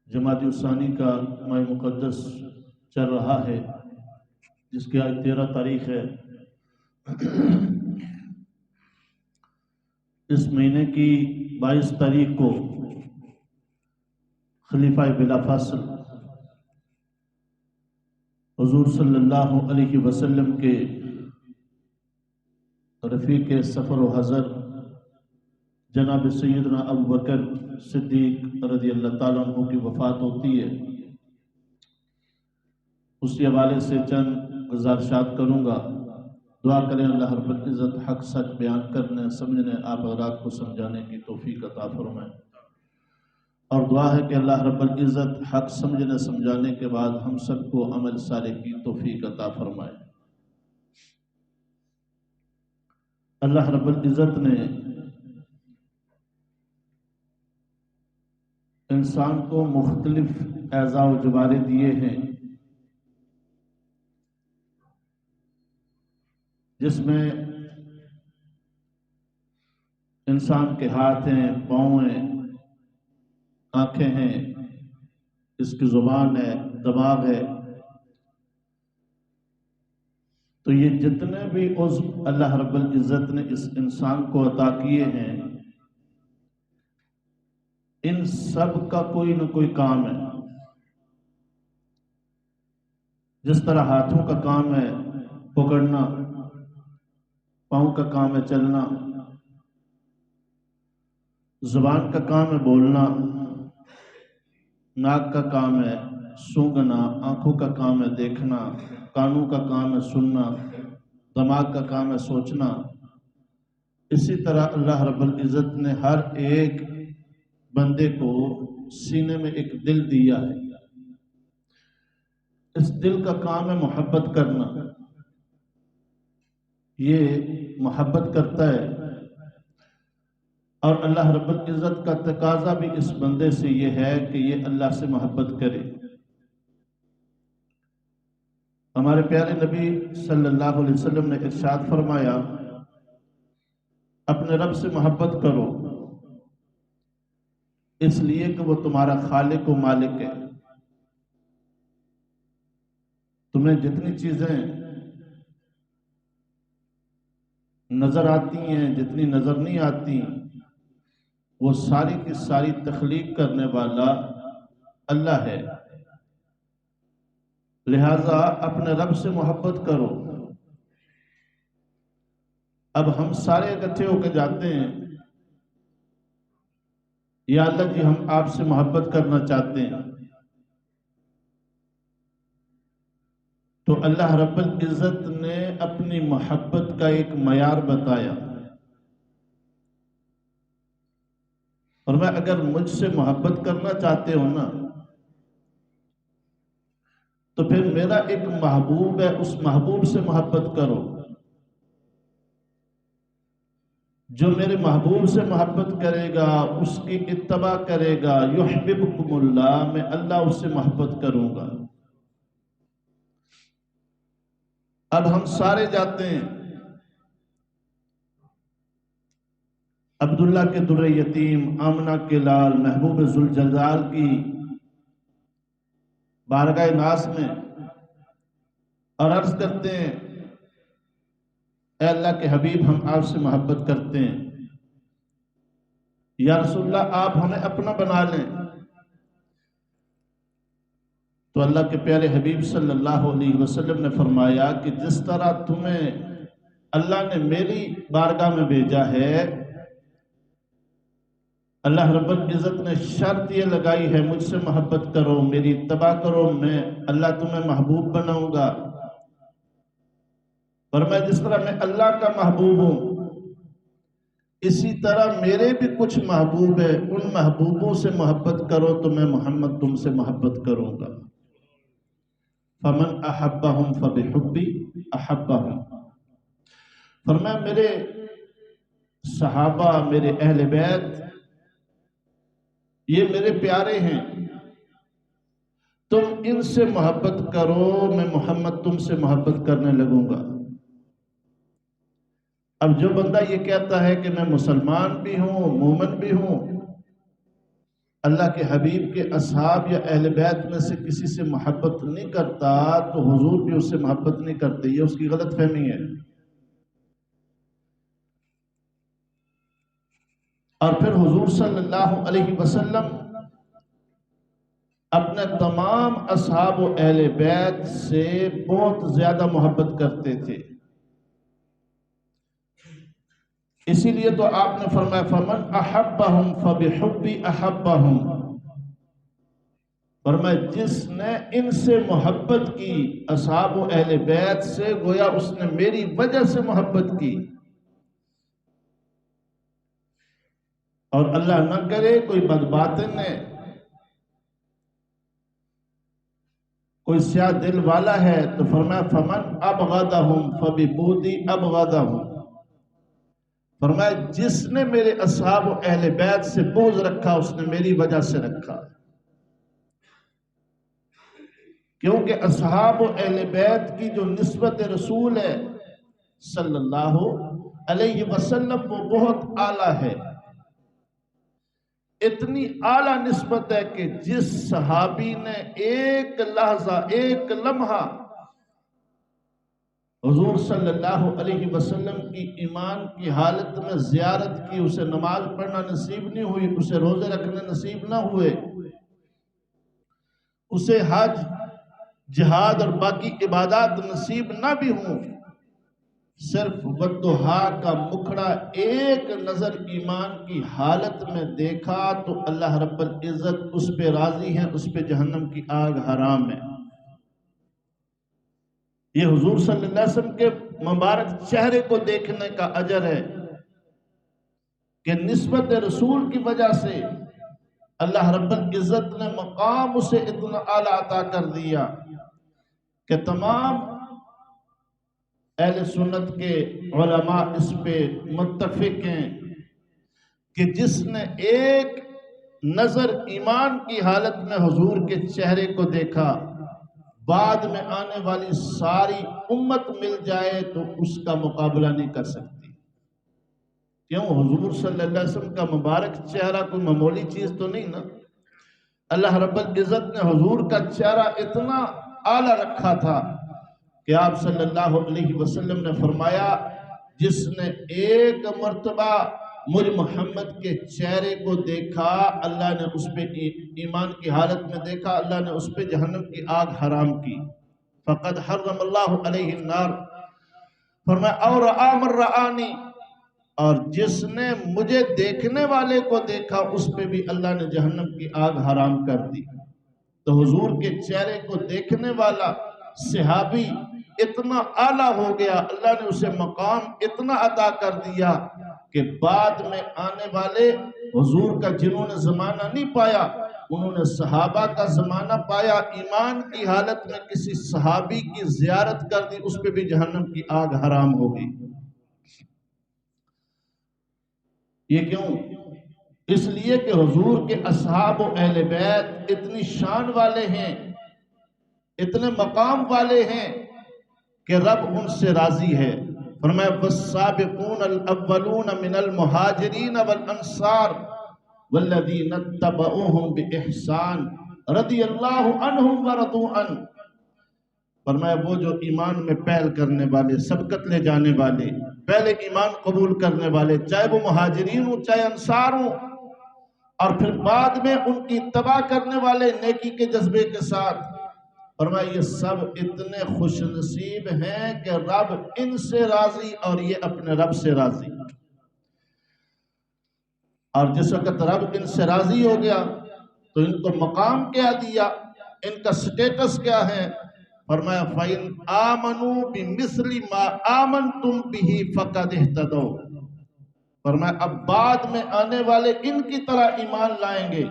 جمادی الثانی کا ماہ مقدس چل رہا ہے، جس کی آج 13 تاریخ ہے۔ اس مہینے کی 22 تاریخ کو خلیفہ بلا فاصل حضور صلی اللہ علیہ وسلم کے رفیق سفر و حضر جناب سیدنا ابو بکر صدیق رضی اللہ تعالیٰ عنہ کی وفات ہوتی ہے۔ اسی حوالے سے چند گزارشات کروں گا۔ دعا کریں اللہ رب العزت حق سچ بیان کرنے سمجھنے آپ حضرات کو سمجھانے کی توفیق عطا فرمائے، اور دعا ہے کہ اللہ رب العزت حق سمجھنے سمجھانے کے بعد ہم سب کو عمل صالح کی توفیق عطا فرمائے۔ اللہ رب العزت نے انسان کو مختلف اعضاء و جوارے دیے ہیں، جس میں انسان کے ہاتھ ہیں، پاؤں ہیں، آنکھیں ہیں، اس کی زبان ہے، دماغ ہے۔ تو یہ جتنے بھی عضو اللہ رب العزت نے اس انسان کو عطا کیے ہیں، ان سب کا کوئی نہ کوئی کام ہے۔ جس طرح ہاتھوں کا کام ہے پکڑنا، پاؤں کا کام ہے چلنا، زبان کا کام ہے بولنا، ناک کا کام ہے سونگھنا، آنکھوں کا کام ہے دیکھنا، کانوں کا کام ہے سننا، دماغ کا کام ہے سوچنا، اسی طرح اللہ رب العزت نے ہر ایک بندے کو سینے میں ایک دل دیا ہے۔ اس دل کا کام ہے محبت کرنا۔ یہ محبت کرتا ہے، اور اللہ رب العزت کا تقاضا بھی اس بندے سے یہ ہے کہ یہ اللہ سے محبت کرے۔ ہمارے پیارے نبی صلی اللہ علیہ وسلم نے ارشاد فرمایا، اپنے رب سے محبت کرو، اس لیے کہ وہ تمہارا خالق و مالک ہے۔ تمہیں جتنی چیزیں نظر آتی ہیں، جتنی نظر نہیں آتی، وہ ساری کی ساری تخلیق کرنے والا اللہ ہے۔ لہذا اپنے رب سے محبت کرو۔ اب ہم سارے اکٹھے ہو کے جاتے ہیں، یا اللہ جی ہم آپ سے محبت کرنا چاہتے ہیں، تو اللہ رب العزت نے اپنی محبت کا ایک معیار بتایا، اور میں اگر مجھ سے محبت کرنا چاہتے ہو نا، تو پھر میرا ایک محبوب ہے، اس محبوب سے محبت کرو۔ جو میرے محبوب سے محبت کرے گا، اس کی اتباع کرے گا، یحببکم اللہ، میں اللہ اس سے محبت کروں گا۔ اب ہم سارے جاتے ہیں عبداللہ کے در یتیم، آمنہ کے لال، محبوب ذوالجلال کی بارگاہ ناز میں، اور عرض کرتے ہیں، اے اللہ کے حبیب ہم آپ سے محبت کرتے ہیں، یا رسول اللہ آپ ہمیں اپنا بنا لیں۔ تو اللہ کے پیارے حبیب صلی اللہ علیہ وسلم نے فرمایا کہ جس طرح تمہیں اللہ نے میری بارگاہ میں بھیجا ہے، اللہ رب العزت نے شرط یہ لگائی ہے، مجھ سے محبت کرو، میری اتباع کرو، میں اللہ تمہیں محبوب بناؤں گا۔ فرمایا جس طرح میں اللہ کا محبوب ہوں، اسی طرح میرے بھی کچھ محبوب ہیں، ان محبوبوں سے محبت کرو تو میں محمد تم سے محبت کروں گا۔ فمن احبہم فبحبی احبہم۔ فرمایا میرے صحابہ، میرے اہل بیت، یہ میرے پیارے ہیں، تم ان سے محبت کرو، میں محمد تم سے محبت کرنے لگوں گا۔ اب جو بندہ یہ کہتا ہے کہ میں مسلمان بھی ہوں، مومن بھی ہوں، اللہ کے حبیب کے اصحاب یا اہل بیت میں سے کسی سے محبت نہیں کرتا تو حضور بھی اس سے محبت نہیں کرتے، یہ اس کی غلط فہمی ہے۔ اور پھر حضور صلی اللہ علیہ وسلم اپنے تمام اصحاب و اہل بیت سے بہت زیادہ محبت کرتے تھے، اسی لیے تو آپ نے فرمایا فمن احبہم فبحبی احبہم، فرمایا جس نے ان سے محبت کی اصحاب و اہل بیت سے، گویا اس نے میری وجہ سے محبت کی۔ اور اللہ نہ کرے کوئی بدباطن نے، کوئی سیاہ دل والا ہے تو فرمایا فمن ابغضہم فببغضی ابغضہم، فرمایا جس نے میرے اصحاب و اہل بیت سے بغض رکھا اس نے میری وجہ سے رکھا، کیونکہ اصحاب و اہل بیت کی جو نسبت رسول ہے صلی اللہ علیہ وسلم وہ بہت اعلیٰ ہے، اتنی اعلیٰ نسبت ہے کہ جس صحابی نے ایک لحظہ، ایک لمحہ حضور صلی اللہ علیہ وسلم کی ایمان کی حالت میں زیارت کی، اسے نماز پڑھنا نصیب نہیں ہوئی، اسے روزے رکھنے نصیب نہ ہوئے، اسے حج، جہاد اور باقی عبادات نصیب نہ بھی ہوں، صرف والضحیٰ کا مکھڑا ایک نظر ایمان کی حالت میں دیکھا تو اللہ رب العزت اس پہ راضی ہے، اس پہ جہنم کی آگ حرام ہے۔ یہ حضور صلی اللہ علیہ وسلم کے مبارک چہرے کو دیکھنے کا اجر ہے کہ نسبت رسول کی وجہ سے اللہ رب العزت نے مقام اسے اتنا اعلیٰ عطا کر دیا کہ تمام اہل سنت کے علماء اس پہ متفق ہیں کہ جس نے ایک نظر ایمان کی حالت میں حضور کے چہرے کو دیکھا، بعد میں آنے والی ساری امت مل جائے تو اس کا مقابلہ نہیں کر سکتی۔ کیوں؟ حضور صلی اللہ علیہ وسلم کا مبارک چہرہ کوئی معمولی چیز تو نہیں نا۔ اللہ رب العزت نے حضور کا چہرہ اتنا اعلیٰ رکھا تھا کہ آپ صلی اللہ علیہ وسلم نے فرمایا جس نے ایک مرتبہ مجھ محمد کے چہرے کو دیکھا، اللہ نے اس پہ ایمان کی حالت میں دیکھا، اللہ نے اس پہ جہنم کی آگ حرام کی۔ فقد حرم اللہ علیہ النار، فرمایا اور رآ من رآنی، اور جس نے مجھے دیکھنے والے کو دیکھا اس پہ بھی اللہ نے جہنم کی آگ حرام کر دی۔ تو حضور کے چہرے کو دیکھنے والا صحابی اتنا اعلیٰ ہو گیا، اللہ نے اسے مقام اتنا عطا کر دیا کہ بعد میں آنے والے حضور کا جنہوں نے زمانہ نہیں پایا انہوں نے صحابہ کا زمانہ پایا، ایمان کی حالت میں کسی صحابی کی زیارت کر دی، اس پہ بھی جہنم کی آگ حرام ہو گئی۔ یہ کیوں؟ اس لیے کہ حضور کے اصحاب و اہل بیت اتنی شان والے ہیں، اتنے مقام والے ہیں کہ رب ان سے راضی ہے۔ فرمایا والسابقون الاولون من المہاجرین والانصار والذین اتبعوہم باحسان رضی اللہ عنہم ورضوا عنہ، فرمایا وہ جو ایمان میں پہل کرنے والے، سبقت لے جانے والے، پہلے ایمان قبول کرنے والے، چاہے وہ مہاجرین ہوں چاہے انصار ہوں، اور پھر بعد میں ان کی اتباع کرنے والے نیکی کے جذبے کے ساتھ، فرمایا یہ سب اتنے خوش نصیب ہیں کہ رب ان سے راضی اور یہ اپنے رب سے راضی۔ اور جس وقت رب ان سے راضی ہو گیا تو ان کو مقام کیا دیا، ان کا سٹیٹس کیا ہے؟ فرمایا فَإِنْ آمَنُوا بِمِثْلِ مَا آمَنْتُمْ بِهِ فَقَدْ اهْتَدَوْا، فرمایا اب بعد میں آنے والے ان کی طرح ایمان لائیں گے۔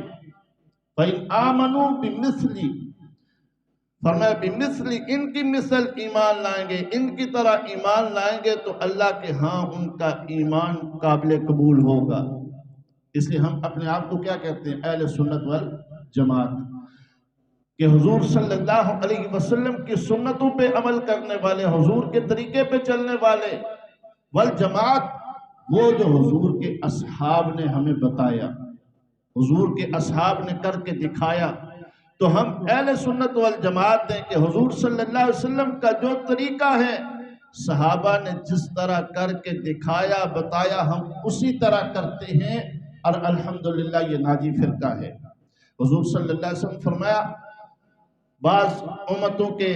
فَإِنْ آمَنُوا بِمِثْلِ، فرمایا بِمِثْلِ ان کی مثل ایمان لائیں گے، ان کی طرح ایمان لائیں گے تو اللہ کے ہاں ان کا ایمان قابل قبول ہوگا۔ اس لیے ہم اپنے آپ کو کیا کہتے ہیں؟ اہل سنت والجماعت، کہ حضور صلی اللہ علیہ وسلم کی سنتوں پہ عمل کرنے والے، حضور کے طریقے پہ چلنے والے، والجماعت وہ جو حضور کے اصحاب نے ہمیں بتایا، حضور کے اصحاب نے کر کے دکھایا، تو ہم اہل سنت والجماعت ہیں کہ حضور صلی اللہ علیہ وسلم کا جو طریقہ ہے، صحابہ نے جس طرح کر کے دکھایا بتایا، ہم اسی طرح کرتے ہیں، اور الحمدللہ یہ ناجی فرقہ ہے۔ حضور صلی اللہ علیہ وسلم فرمایا، بعض امتوں کے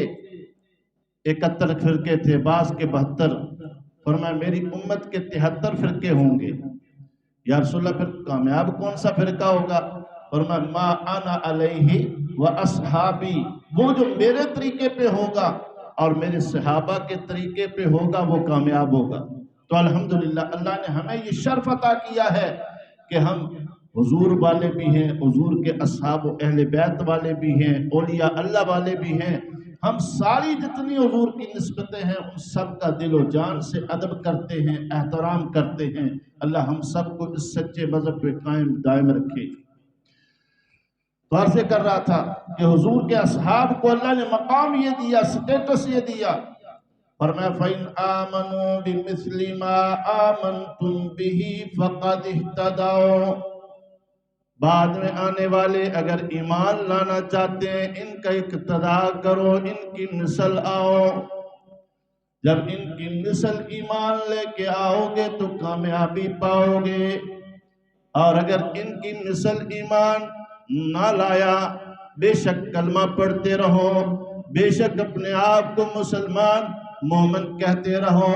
71 فرقے تھے، بعض کے 72، فرمایا میری امت کے 73 فرقے ہوں گے۔ یا رسول اللہ پھر کامیاب کون سا فرقہ ہوگا؟ فرمایا ما انا علیہ و اصحابی، وہ جو میرے طریقے پہ ہوگا اور میرے صحابہ کے طریقے پہ ہوگا وہ کامیاب ہوگا۔ تو الحمدللہ اللہ نے ہمیں یہ شرف عطا کیا ہے کہ ہم حضور والے بھی ہیں، حضور کے اصحاب و اہل بیت والے بھی ہیں، اولیاء اللہ والے بھی ہیں۔ ہم ساری جتنی حضور کی نسبتیں ہیں ان سب کا دل و جان سے ادب کرتے ہیں، احترام کرتے ہیں۔ اللہ ہم سب کو اس سچے مذہب پہ قائم دائم رکھے۔ تو عرض کر رہا تھا کہ حضور کے اصحاب کو اللہ نے مقام یہ دیا، سٹیٹس یہ دیا، فرمایا فَإِنْ آمَنُوا بِمِثْلِ مَا آمَنْتُمْ بِهِ فَقَدْ اهْتَدَوْا، بعد میں آنے والے اگر ایمان لانا چاہتے ہیں ان کا اقتداء کرو، ان کی مثل آؤ۔ جب ان کی مثل ایمان لے کے آؤ گے تو کامیابی پاؤ گے، اور اگر ان کی مثل ایمان نہ لایا، بے شک کلمہ پڑھتے رہو، بے شک اپنے آپ کو مسلمان مومن کہتے رہو،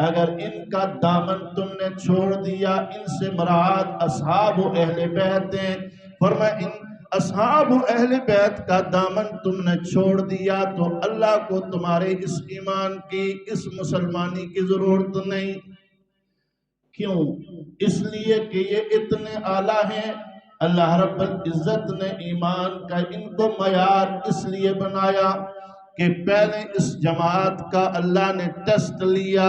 اگر ان کا دامن تم نے چھوڑ دیا، ان سے مراد اصحاب و اہل بیت ہیں، فرمایا ان اصحاب و اہل بیت کا دامن تم نے چھوڑ دیا تو اللہ کو تمہارے اس ایمان کی، اس مسلمانی کی ضرورت نہیں۔ کیوں؟ اس لیے کہ یہ اتنے اعلیٰ ہیں، اللہ رب العزت نے ایمان کا ان کو معیار اس لیے بنایا کہ پہلے اس جماعت کا اللہ نے ٹیسٹ لیا،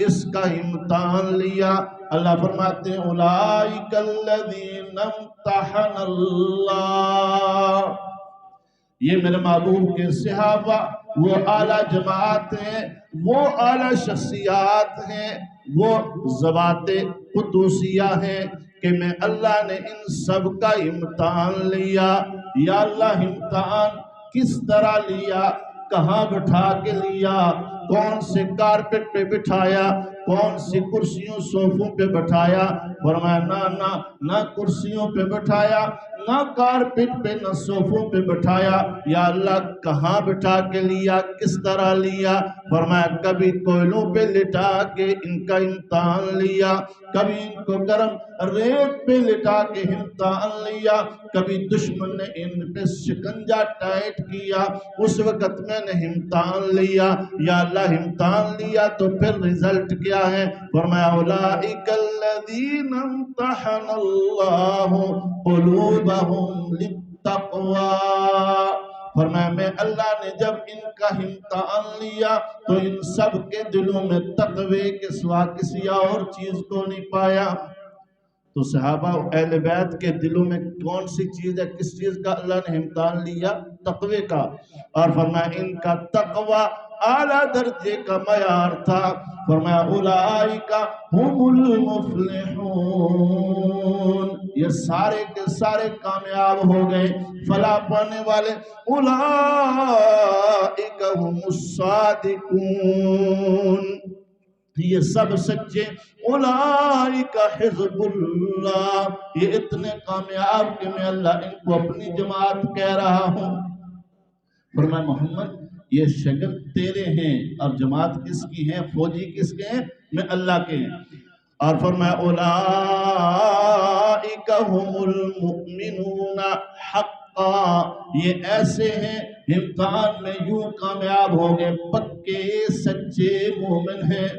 اس کا امتحان لیا۔ اللہ فرماتے ہیں اولئک الذین امتحن اللہ، یہ میرے محبوب کے صحابہ وہ اعلیٰ جماعت ہیں، وہ اعلیٰ شخصیات ہیں، وہ ذوات قدوسیہ ہیں کہ میں اللہ نے ان سب کا امتحان لیا۔ یا اللہ امتحان کس طرح لیا؟ کہاں بٹھا کے لیا؟ کون سے کارپٹ پہ بٹھایا؟ کون سی کرسیوں صوفوں پہ بٹھایا؟ فرمایا نہ کرسیوں پہ بٹھایا، نہ کارپٹ پہ، نہ صوفوں پہ بٹھایا۔ یا اللہ کہاں بٹھا کے لیا؟ کس طرح لیا؟ فرمایا کبھی کوئلوں پہ لٹا کے ان کا امتحان لیا، کبھی ان کو گرم ریت پہ لٹا کے امتحان لیا، کبھی دشمن نے ان پہ شکنجا ٹائٹ کیا، اس وقت میں نے امتحان لیا۔ یا اللہ امتحان لیا تو پھر رزلٹ کیا ہے؟ فرمایا اولئک الذین امتحن اللہ قلوبہم للتقوی، فرمایا میں اللہ نے جب ان کا امتحان لیا تو ان سب کے دلوں میں تقوی کے سوا کسی اور چیز کو نہیں پایا۔ تو صحابہ اہل بیت کے دلوں میں کون سی چیز ہے، کس چیز کا اللہ نے امتحان لیا؟ تقوی کا، اور فرمایا ان کا تقوی اعلیٰ درجے کا معیار تھا۔ فرمایا اولئک هم المفلحون، یہ سارے کے سارے کامیاب ہو گئے، فلاح پانے والے۔ اولئک هم الصادقون، یہ سب سچے۔ اولئک حزب اللہ، یہ اتنے کامیاب کہ میں اللہ ان کو اپنی جماعت کہہ رہا ہوں۔ فرمایا محمد یہ شگرد تیرے ہیں اور جماعت کس کی ہیں، فوجی کس کے ہیں؟ میں اللہ کے ہیں۔ اور فرمایا اولئک هم المؤمنون حقا، یہ ایسے ہیں امتحان میں یوں کامیاب ہو گئے، پکے سچے مومن ہیں۔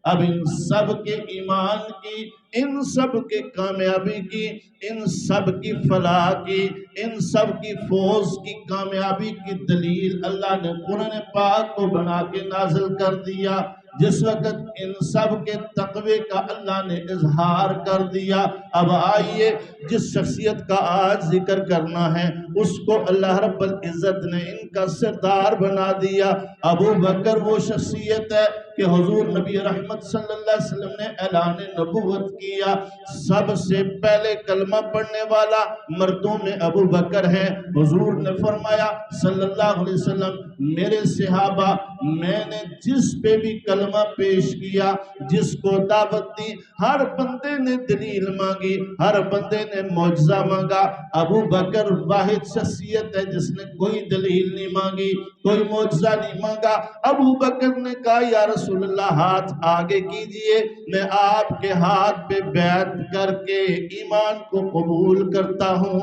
اب ان سب کے ایمان کی، ان سب کے کامیابی کی، ان سب کی فلاح کی، ان سب کی فوز کی کامیابی کی دلیل اللہ نے قرآن پاک کو بنا کے نازل کر دیا۔ جس وقت ان سب کے تقوی کا اللہ نے اظہار کر دیا، اب آئیے جس شخصیت کا آج ذکر کرنا ہے اس کو اللہ رب العزت نے ان کا سردار بنا دیا۔ ابو بکر وہ شخصیت ہے کہ حضور نبی رحمت صلی اللہ علیہ وسلم نے اعلان نبوت کیا، سب سے پہلے کلمہ پڑھنے والا مردوں میں ابو بکر ہے۔ حضور نے فرمایا صلی اللہ علیہ وسلم، میرے صحابہ، میں نے جس پہ بھی کلمہ پیش کیا، جس کو دعوت دی، ہر بندے نے دلیل مانگی، ہر بندے نے معجزہ مانگا، ابو بکر واحد شخصیت ہے جس نے کوئی دلیل نہیں مانگی، کوئی معجزہ نہیں مانگا۔ ابو بکر نے کہا یا رسول اللہ ہاتھ آگے کیجئے، میں آپ کے ہاتھ پہ بیعت کر کے ایمان کو قبول کرتا ہوں۔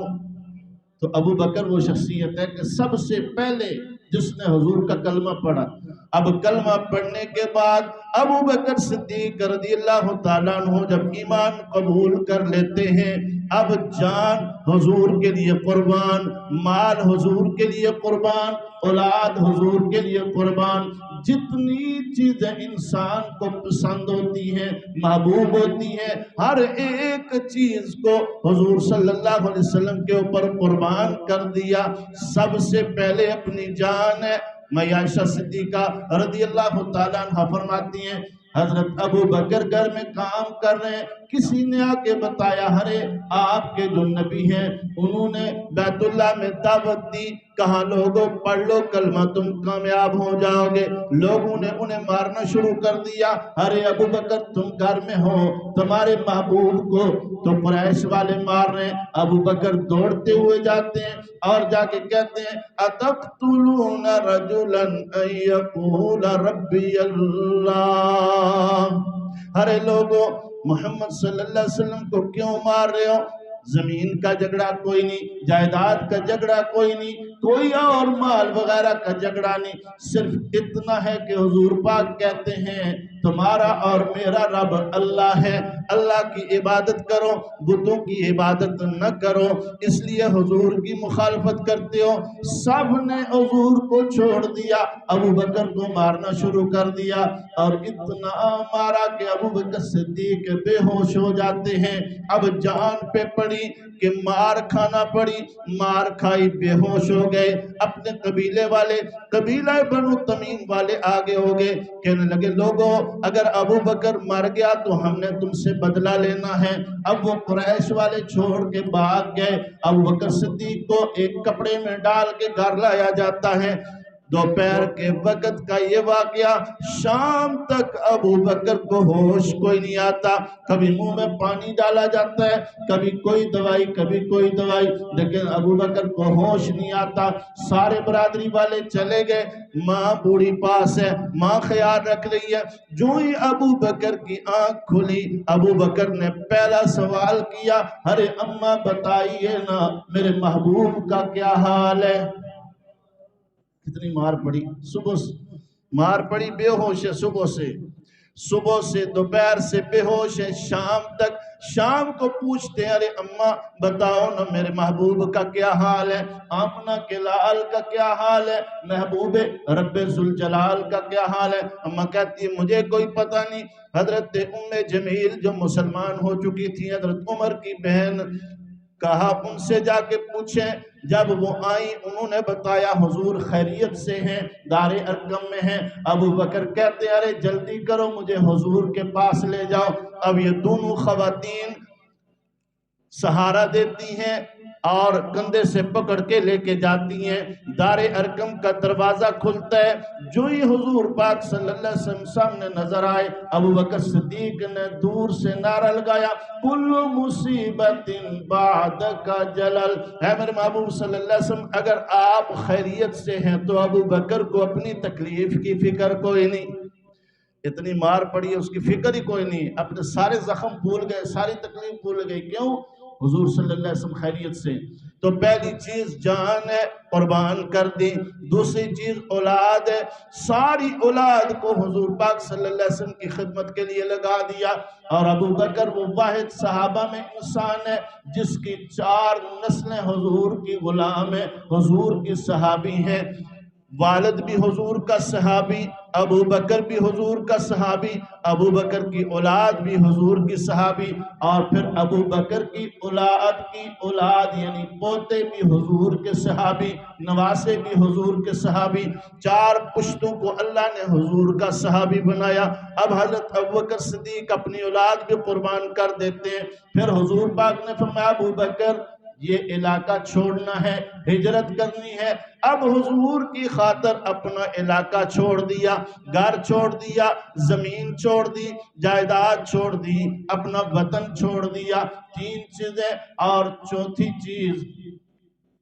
تو ابو بکر وہ شخصیت ہے کہ سب سے پہلے جس نے حضور کا کلمہ پڑھا۔ اب کلمہ پڑھنے کے بعد ابو بکر صدیق رضی اللہ تعالیٰ عنہ جب ایمان قبول کر لیتے ہیں، اب جان حضور کے لیے قربان، مال حضور کے لیے قربان، اولاد حضور کے لیے قربان۔ جتنی چیزیں انسان کو پسند ہوتی ہیں، محبوب ہوتی ہیں، ہر ایک چیز کو حضور صلی اللہ علیہ وسلم کے اوپر قربان کر دیا۔ سب سے پہلے اپنی جان ہے۔ عائشہ صدیقہ رضی اللہ تعالیٰ عنہ فرماتی ہیں حضرت ابو بکر گھر میں کام کر رہے ہیں، کسی نے آ کے بتایا ارے آپ کے جو نبی ہیں انہوں نے بیت اللہ میں دعوت دی، کہا لوگوں پڑھ لو کلمہ تم کامیاب ہو جاؤ گے۔ لوگوں نے انہیں مارنا شروع کر دیا، ارے ابو بکر تم گھر میں ہو، تمہارے محبوب کو تو قریش والے مار رہے ہیں۔ ابو بکر دوڑتے ہوئے جاتے ہیں اور جا کے کہتے ہیں اتقتلون رجلا ان یقول ربی اللہ، ارے لوگوں محمد صلی اللہ علیہ وسلم کو کیوں مار رہے ہو؟ زمین کا جھگڑا کوئی نہیں، جائیداد کا جھگڑا کوئی نہیں، کوئی اور مال وغیرہ کا جھگڑا نہیں، صرف اتنا ہے کہ حضور پاک کہتے ہیں تمہارا اور میرا رب اللہ ہے، اللہ کی عبادت کرو، بتوں کی عبادت نہ کرو، اس لیے حضور کی مخالفت کرتے ہو۔ سب نے حضور کو چھوڑ دیا، ابو بکر کو مارنا شروع کر دیا، اور اتنا مارا کہ ابو بکر صدیق بے ہوش ہو جاتے ہیں۔ اب جان پہ پڑی کہ مار کھانا پڑی، مار کھائی، بے ہوش ہو گئے۔ اپنے قبیلے والے، قبیلہ بنو تمیم والے آگے ہو گئے، کہنے لگے لوگوں اگر ابو بکر مر گیا تو ہم نے تم سے بدلہ لینا ہے۔ اب وہ قریش والے چھوڑ کے بھاگ گئے۔ ابو بکر صدیق کو ایک کپڑے میں ڈال کے گھر لایا جاتا ہے۔ دوپہر کے وقت کا یہ واقعہ، شام تک ابو بکر کو ہوش کوئی نہیں آتا، کبھی منہ میں پانی ڈالا جاتا ہے، کبھی کوئی دوائی، کبھی کوئی دوائی، لیکن ابو بکر کو ہوش نہیں آتا۔ سارے برادری والے چلے گئے، ماں بوڑھی پاس ہے، ماں خیال رکھ رہی ہے۔ جو ہی ابو بکر کی آنکھ کھلی، ابو بکر نے پہلا سوال کیا ارے اماں بتائیے نا میرے محبوب کا کیا حال ہے؟ کتنی مار پڑی، صبح مار پڑی، بے ہوش ہے صبح سے دوپہر سے بے ہوش ہے شام تک۔ شام کو پوچھتے ہیں ارے اماں بتاؤ نا میرے محبوب کا کیا حال ہے، آمنہ کے لال کا کیا حال ہے، محبوب رب ذوالجلال کا کیا حال ہے؟ اماں کہتی ہے مجھے کوئی پتہ نہیں۔ حضرت جمیل جو مسلمان ہو چکی تھی، حضرت عمر کی بہن، کہا ان سے جا کے پوچھیں۔ جب وہ آئیں انہوں نے بتایا حضور خیریت سے ہیں، دار ارقم میں ہیں۔ ابو بکر کہتے ارے جلدی کرو مجھے حضور کے پاس لے جاؤ۔ اب یہ دونوں خواتین سہارا دیتی ہیں اور کندھے سے پکڑ کے لے کے جاتی ہیں۔ دار ارقم کا دروازہ کھلتا ہے، جو ہی حضور پاک صلی اللہ علیہ وسلم سامنے نظر آئے، ابو بکر صدیق نے دور سے نعرہ لگایا کل مصیبت بعدک جلل، اے میرے محبوب صلی اللہ علیہ وسلم اگر آپ خیریت سے ہیں تو ابو بکر کو اپنی تکلیف کی فکر کوئی نہیں۔ اتنی مار پڑی ہے اس کی فکر ہی کوئی نہیں، اپنے سارے زخم بھول گئے، ساری تکلیف بھول گئی، کیوں؟ حضور صلی اللہ علیہ وسلم خیریت سے۔ تو پہلی چیز جان ہے، قربان کر دی۔ دوسری چیز اولاد ہے، ساری اولاد کو حضور پاک صلی اللہ علیہ وسلم کی خدمت کے لیے لگا دیا۔ اور ابو بکر وہ واحد صحابہ میں انسان ہے جس کی 4 نسلیں حضور کی غلام ہیں، حضور کی صحابی ہیں۔ والد بھی حضور کا صحابی، ابو بکر بھی حضور کا صحابی، ابو بکر کی اولاد بھی حضور کی صحابی، اور پھر ابو بکر کی اولاد یعنی پوتے بھی حضور کے صحابی، نواسے بھی حضور کے صحابی، 4 پشتوں کو اللہ نے حضور کا صحابی بنایا۔ اب حضرت ابو بکر صدیق اپنی اولاد بھی قربان کر دیتے ہیں۔ پھر حضور پاک نے فرمایا ابو بکر یہ علاقہ چھوڑنا ہے، ہجرت کرنی ہے۔ اب حضور کی خاطر اپنا علاقہ چھوڑ دیا، گھر چھوڑ دیا، زمین چھوڑ دی، جائیداد چھوڑ دی، اپنا وطن چھوڑ دیا، 3 چیزیں، اور چوتھی چیز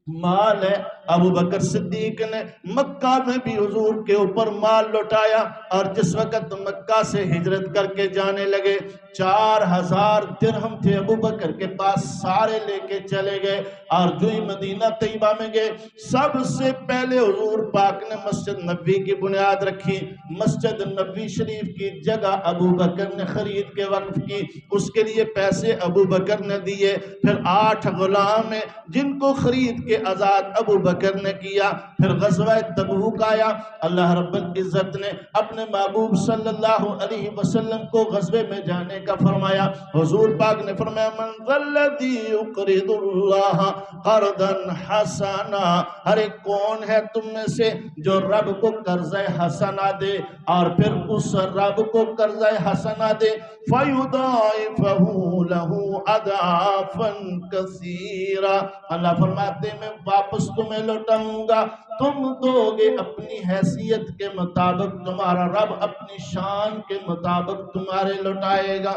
مال ہے۔ ابو بکر صدیق نے مکہ میں بھی حضور کے اوپر مال لوٹایا، اور جس وقت مکہ سے ہجرت کر کے جانے لگے 4000 درہم تھے ابو بکر کے پاس، سارے لے کے چلے گئے، اور جو ہی مدینہ طیبہ میں گئے سب سے پہلے حضور پاک نے مسجد نبوی کی بنیاد رکھی۔ مسجد نبوی شریف کی جگہ ابو بکر نے خرید کے وقف کی، اس کے لیے پیسے ابو بکر نے دیے۔ پھر 8 غلام ہیں جن کو خرید کے آزاد ابو بکر نے کیا۔ پھر غزوہ تبوک آیا، اللہ رب العزت نے اپنے محبوب صلی اللہ علیہ وسلم کو غزوے میں جانے کا فرمایا۔ حضور پاک نے فرمایا من ذا الذی یقرض اللہ قرضا حسنا، ارے کون ہے تم میں سے جو رب کو قرض حسنا دے، اور پھر اس رب کو قرض حسنا دے فَيُضَاعِفَهُ لَهُ أَضْعَافًا كَثِيرًا، اللہ فرماتے میں واپس تمہیں لوٹاؤں گا، تم دو گے اپنی حیثیت کے مطابق، تمہارا رب اپنی شان کے مطابق تمہارے لوٹائے گا،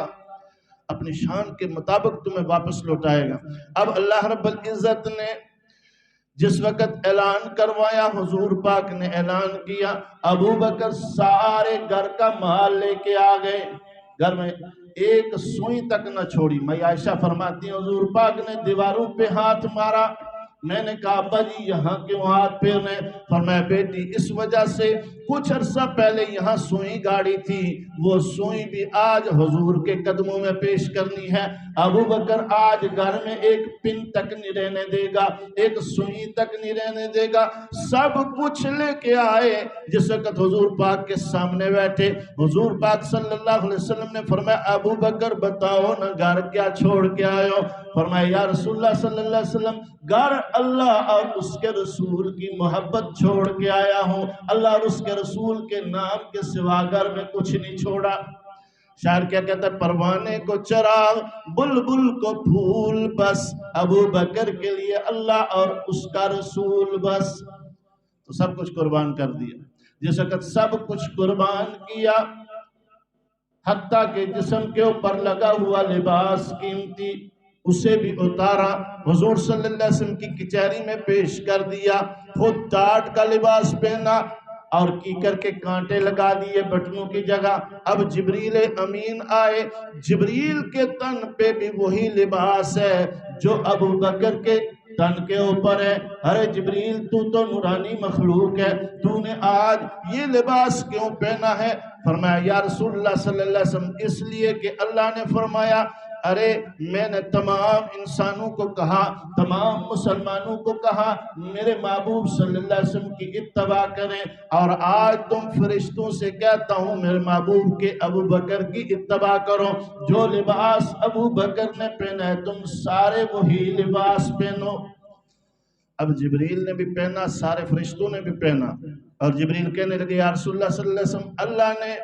اپنی شان کے مطابق تمہیں واپس لوٹائے گا۔ اب اللہ رب العزت نے جس وقت اعلان کروایا، حضور پاک نے اعلان کیا، ابو بکر سارے گھر کا مال لے کے آ گئے، گھر میں ایک سوئی تک نہ چھوڑی۔ میں عائشہ فرماتی ہیں حضور پاک نے دیواروں پہ ہاتھ مارا، میں نے کہا ابا جی یہاں کیوں ہاتھ پھیرنے؟ فرمایا بیٹی اس وجہ سے کچھ عرصہ پہلے یہاں سوئی گاڑی تھی، وہ سوئی بھی آج حضور کے قدموں میں پیش کرنی ہے۔ ابو بکر آج گھر میں ایک پن تک نہیں رہنے دے گا، ایک سوئی تک نہیں رہنے دے گا، سب کچھ لے کے آئے۔ جس وقت حضور پاک کے سامنے بیٹھے، حضور پاک صلی اللہ علیہ وسلم نے فرمایا ابو بکر بتاؤ نا گھر کیا چھوڑ کے آئے ہو؟ فرمایا یا رسول اللہ صلی اللہ علیہ وسلم گھر اللہ اور اس کے رسول کی محبت چھوڑ کے آیا ہوں، اللہ اور اس کے رسول کے نام کے سوا گھر میں کچھ نہیں چھوڑا۔ شاعر کیا کہتا ہے پروانے کو چراغ بلبل کو پھول بس، ابو بکر کے لیے اللہ اور اس کا رسول بس، تو سب کچھ قربان کر دیا۔ جس وقت سب کچھ قربان کیا، حتیٰ کہ جسم کے اوپر لگا ہوا لباس قیمتی اسے بھی اتارا، حضور صلی اللہ علیہ وسلم کی کچہری میں پیش کر دیا، خود ٹاٹ کا لباس پہنا اور کیکر کے کانٹے لگا دیے بٹنوں کی جگہ۔ اب جبریل امین آئے، جبریل کے تن پہ بھی وہی لباس ہے جو ابو بکر کے تن کے اوپر ہے۔ ارے جبریل تو نورانی مخلوق ہے، تو نے آج یہ لباس کیوں پہنا ہے؟ فرمایا یا رسول اللہ صلی اللہ علیہ وسلم اس لیے کہ اللہ نے فرمایا ارے میں نے تمام انسانوں کو کہا، تمام مسلمانوں کو کہا میرے محبوب صلی اللہ علیہ وسلم کی اتباع کریں، اور آج تم فرشتوں سے کہتا ہوں میرے محبوب کے ابو بکر کی اتباع کرو۔ جو لباس ابو بکر نے پہنا ہے تم سارے وہی لباس پہنو۔ اب جبریل نے بھی پہنا، سارے فرشتوں نے بھی پہنا، اور جبریل کہنے لگے یا رسول اللہ صلی اللہ علیہ وسلم اللہ نے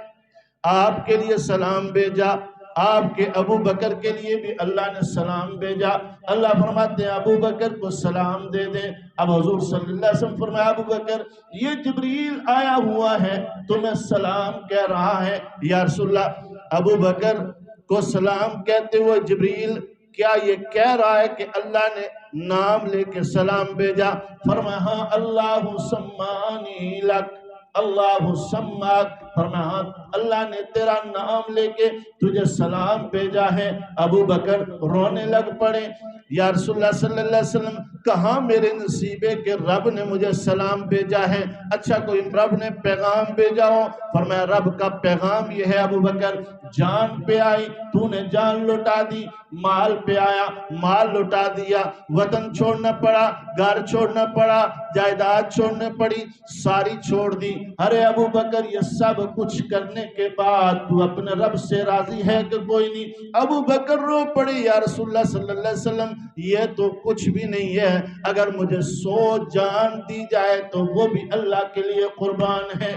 آپ کے لیے سلام بھیجا، آپ کے ابو بکر کے لیے بھی اللہ نے سلام بھیجا۔ اللہ فرماتے ہیں ابو بکر کو سلام دے دیں۔ اب حضور صلی اللہ علیہ وسلم فرمایا ابو بکر یہ جبریل آیا ہوا ہے تمہیں سلام کہہ رہا ہے۔ یا رسول اللہ ابو بکر کو سلام کہتے ہوئے جبریل کیا یہ کہہ رہا ہے کہ اللہ نے نام لے کے سلام بھیجا؟ فرمایا ہاں اللہ سمانی لک، اللہ سماک، فرمایا ہاں اللہ نے تیرا نام لے کے تجھے سلام بھیجا ہے۔ ابو بکر رونے لگ پڑے، یا رسول اللہ صلی اللہ علیہ وسلم کہاں میرے نصیبے کہ رب نے مجھے سلام بھیجا ہے؟ اچھا کوئی رب نے پیغام بھیجا ہو؟ فرمایا رب کا پیغام یہ ہے ابو بکر، جان پہ آئی تو نے جان لٹا دی، مال پہ آیا مال لٹا دیا، وطن چھوڑنا پڑا، گھر چھوڑنا پڑا، جائیداد چھوڑنے پڑی، ساری چھوڑ دی۔ ارے ابو بکر یہ سب کچھ کرنے کے بعد تو اپنے رب سے راضی ہے کہ کوئی نہیں؟ ابو بکر رو پڑے، یا رسول اللہ صلی اللہ علیہ وسلم یہ تو کچھ بھی نہیں ہے، اگر مجھے 100 جان دی جائے تو وہ بھی اللہ کے لیے قربان ہے۔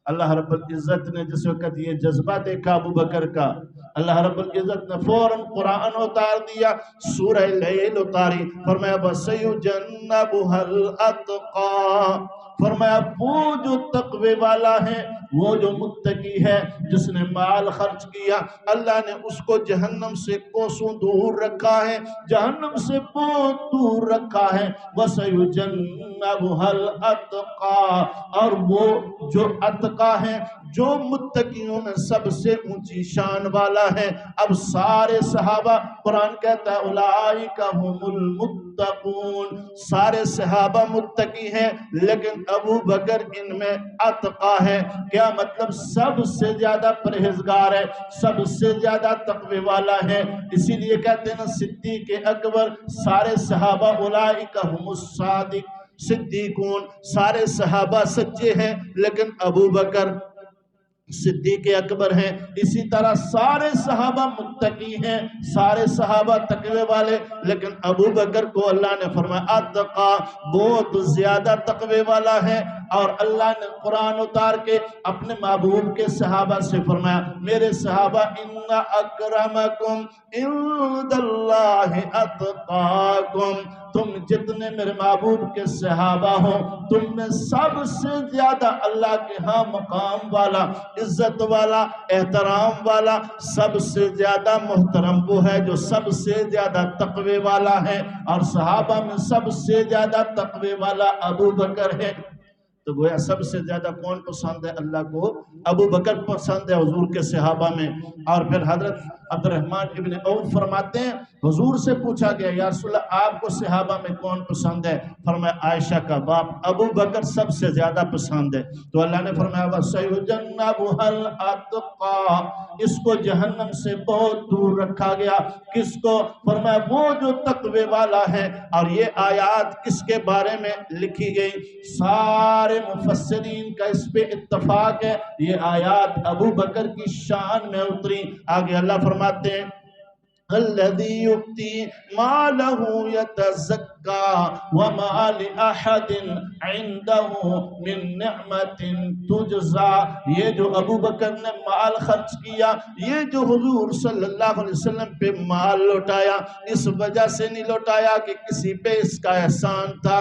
اللہ رب العزت نے جس وقت یہ جذبہ دیکھا ابو بکر کا، اللہ رب العزت نے فوراً قرآن اتار دیا، سورہ لیل اتاری، فرمایا وَسَيُجَنَّبُهَا الْأَتْقَى، فرمایا وہ جو تقوی والا ہے، وہ جو متقی ہے، جس نے مال خرچ کیا، اللہ نے اس کو جہنم سے کوسوں دور رکھا ہے، جہنم سے بہت دور رکھا ہے۔ وَسَيُجَنَّبُهَا الْأَتْقَى، اور وہ جو اتقا ہے، جو متقیوں میں سب سے اونچی شان والا ہے۔ اب سارے صحابہ، قرآن کہتا ہے اولئک ھم المتقون، سارے صحابہ متقی ہیں، لیکن ابو بکر ان میں اتقا ہے۔ کیا مطلب؟ سب سے زیادہ پرہیزگار ہے، سب سے زیادہ تقوی والا ہے۔ اسی لیے کہتے ہیں نا صدیق اکبر، سارے صحابہ اولئک ھم الصادق صدیقون، سارے صحابہ سچے ہیں، لیکن ابو بکر صدیق اکبر ہیں۔ اسی طرح سارے صحابہ متقی ہیں، سارے صحابہ تقوی والے، لیکن ابو بکر کو اللہ نے فرمایا اتقا، بہت زیادہ تقوی والا ہے۔ اور اللہ نے قرآن اتار کے اپنے محبوب کے صحابہ سے فرمایا میرے صحابہ ان اکرمکم عند اللہ اتقاکم، تم جتنے میرے محبوب کے صحابہ ہو، تم میں سب سے زیادہ اللہ کے ہاں مقام والا، عزت والا، احترام والا، سب سے زیادہ محترم وہ ہے جو سب سے زیادہ تقوی والا ہے۔ اور صحابہ میں سب سے زیادہ تقوی والا ابو بکر ہے۔ تو گویا سب سے زیادہ کون پسند ہے اللہ کو؟ ابو بکر پسند ہے حضور کے صحابہ میں۔ اور پھر حضرت عبد الرحمن ابن عوف فرماتے ہیں حضور سے پوچھا گیا یا رسول اللہ آپ کو صحابہ میں کون پسند ہے؟ فرمایا عائشہ کا باپ ابو بکر سب سے زیادہ پسند ہے۔ تو اللہ نے فرمایا وَسَيُجَنَّبُهَا الْأَتْقَى، اس کو جہنم سے بہت دور رکھا گیا۔ کس کو؟ فرمایا وہ جو تقوی والا ہے۔ اور یہ آیات کس کے بارے میں لکھی گئی؟ سارے مفسرین کا اس پہ اتفاق ہے، یہ آیات ابو بکر کی شان میں اتری۔ آگے اللہ فرماتے ہیں الذی یؤتی مالہ یتزکا وما لأحد عنده من نعمت تجزا، یہ جو ابو بکر نے مال خرچ کیا، یہ جو حضور صلی اللہ علیہ وسلم پہ مال لوٹایا، اس وجہ سے نہیں لوٹایا کہ کسی پہ اس کا احسان تھا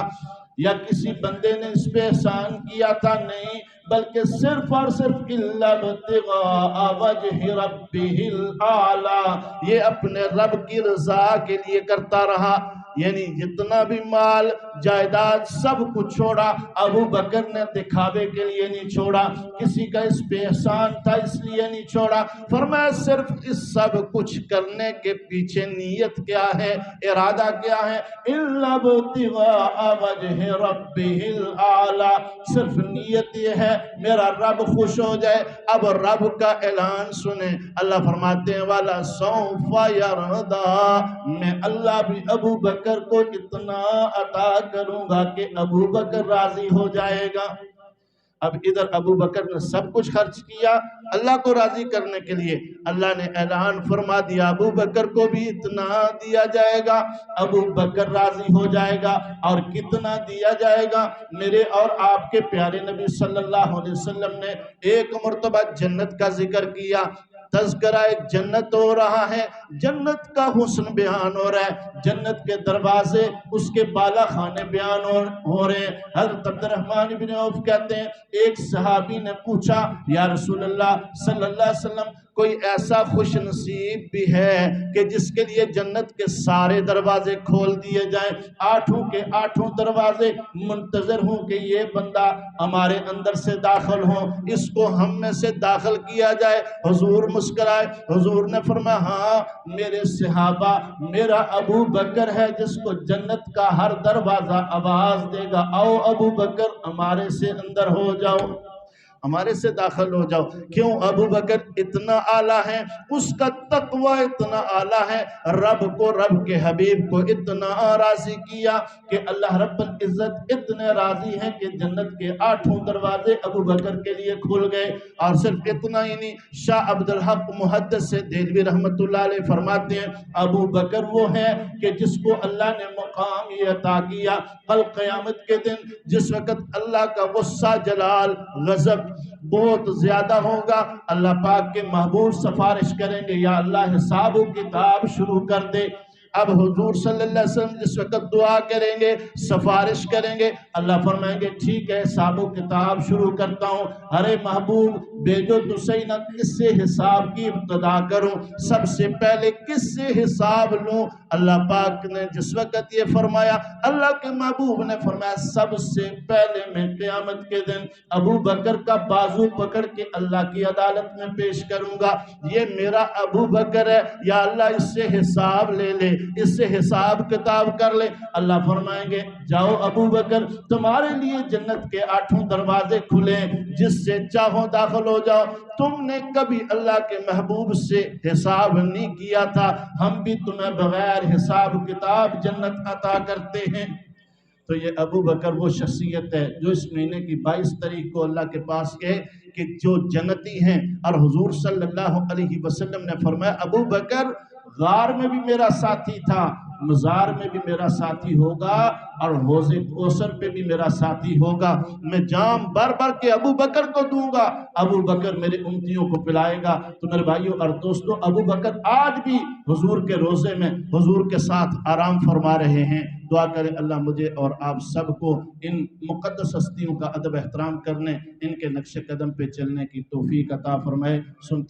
یا کسی بندے نے اس پہ احسان کیا تھا، نہیں، بلکہ صرف اور صرف الا ابتغاء وجہ ربہ الاعلی، یہ اپنے رب کی رضا کے لیے کرتا رہا۔ یعنی جتنا بھی مال جائیداد سب کچھ چھوڑا، ابو بکر نے دکھاوے کے لیے نہیں چھوڑا، کسی کا اس پہ احسان تھا اس لیے نہیں چھوڑا۔ فرمایا صرف اس سب کچھ کرنے کے پیچھے نیت کیا ہے، ارادہ کیا ہے؟ الا ابتغاء وجہ ربہ الاعلی، صرف نیت یہ ہے میرا رب خوش ہو جائے۔ اب رب کا اعلان سنیں، اللہ فرماتے ہیں والا سوف یرضی، میں اللہ بھی ابو بکر کو اتنا عطا کروں گا کہ ابو بکر راضی ہو جائے گا۔ اب ادھر ابو بکر نے سب کچھ خرچ کیا اللہ کو راضی کرنے کے لیے، اللہ نے اعلان فرما دیا ابو بکر کو بھی اتنا دیا جائے گا، ابو بکر راضی ہو جائے گا۔ اور کتنا دیا جائے گا؟ میرے اور آپ کے پیارے نبی صلی اللہ علیہ وسلم نے ایک مرتبہ جنت کا ذکر کیا، تذکرہ جنت ہو رہا ہے، جنت کا حسن بیان ہو رہا ہے، جنت کے دروازے، اس کے بالا خانے بیان ہو رہے ہیں۔ حضرت عبد الرحمن بن عوف کہتے ہیں ایک صحابی نے پوچھا یا رسول اللہ صلی اللہ علیہ وسلم کوئی ایسا خوش نصیب بھی ہے کہ جس کے لیے جنت کے سارے دروازے کھول دیے جائیں، 8 کے 8 دروازے منتظر ہوں کہ یہ بندہ ہمارے اندر سے داخل ہو، اس کو ہم میں سے داخل کیا جائے۔ حضور مسکرائے، حضور نے فرمایا ہاں میرے صحابہ، میرا ابو بکر ہے جس کو جنت کا ہر دروازہ آواز دے گا، آؤ ابو بکر ہمارے سے اندر ہو جاؤ، ہمارے سے داخل ہو جاؤ۔ کیوں؟ ابو بکر اتنا اعلیٰ ہے، اس کا تقوی اتنا اعلیٰ ہے، رب کو، رب کے حبیب کو اتنا راضی کیا کہ اللہ رب العزت اتنے راضی ہیں کہ جنت کے 8 دروازے ابو بکر کے لیے کھل گئے۔ اور صرف اتنا ہی نہیں، شاہ عبدالحق محدث دہلوی رحمت اللہ علیہ فرماتے ہیں ابو بکر وہ ہے کہ جس کو اللہ نے مقام یہ عطا کیا، کل قیامت کے دن جس وقت اللہ کا غصہ، جلال، غضب بہت زیادہ ہوگا، اللہ پاک کے محبوب سفارش کریں گے یا اللہ حساب و کتاب شروع کر دے۔ اب حضور صلی اللہ علیہ وسلم جس وقت دعا کریں گے، سفارش کریں گے، اللہ فرمائیں گے ٹھیک ہے حساب و کتاب شروع کرتا ہوں۔ ارے محبوب بھیجو تو صحیح نہ، کس سے حساب کی ابتدا کروں، سب سے پہلے کس سے حساب لوں؟ اللہ پاک نے جس وقت یہ فرمایا، اللہ کے محبوب نے فرمایا سب سے پہلے میں قیامت کے دن ابو بکر کا بازو پکڑ کے اللہ کی عدالت میں پیش کروں گا، یہ میرا ابو بکر ہے، یا اللہ اس سے حساب لے لے، اس سے حساب کتاب کر لے۔ اللہ فرمائیں گے جاؤ ابو بکر، تمہارے لیے جنت کے 8 دروازے کھلے، جس سے چاہو داخل ہو جاؤ۔ تم نے کبھی اللہ کے محبوب سے حساب نہیں کیا تھا، ہم بھی تمہیں بغیر حساب کتاب جنت عطا کرتے ہیں۔ تو یہ ابو بکر وہ شخصیت ہے جو اس مہینے کی 22 تاریخ کو اللہ کے پاس گئے کہ جو جنتی ہیں، اور حضور صلی اللہ علیہ وسلم نے فرمایا ابو بکر غار میں بھی میرا ساتھی تھا، مزار میں بھی میرا ساتھی ہوگا، اور حوض کوثر پہ بھی میرا ساتھی ہوگا۔ میں جام بھر بھر کے ابو بکر کو دوں گا، ابو بکر میرے امتیوں کو پلائے گا۔ تو میرے بھائیوں اور دوستوں، ابو بکر آج بھی حضور کے روزے میں حضور کے ساتھ آرام فرما رہے ہیں۔ دعا کرے اللہ مجھے اور آپ سب کو ان مقدس ہستیوں کا ادب احترام کرنے، ان کے نقش قدم پہ چلنے کی توفیق عطا فرمائے۔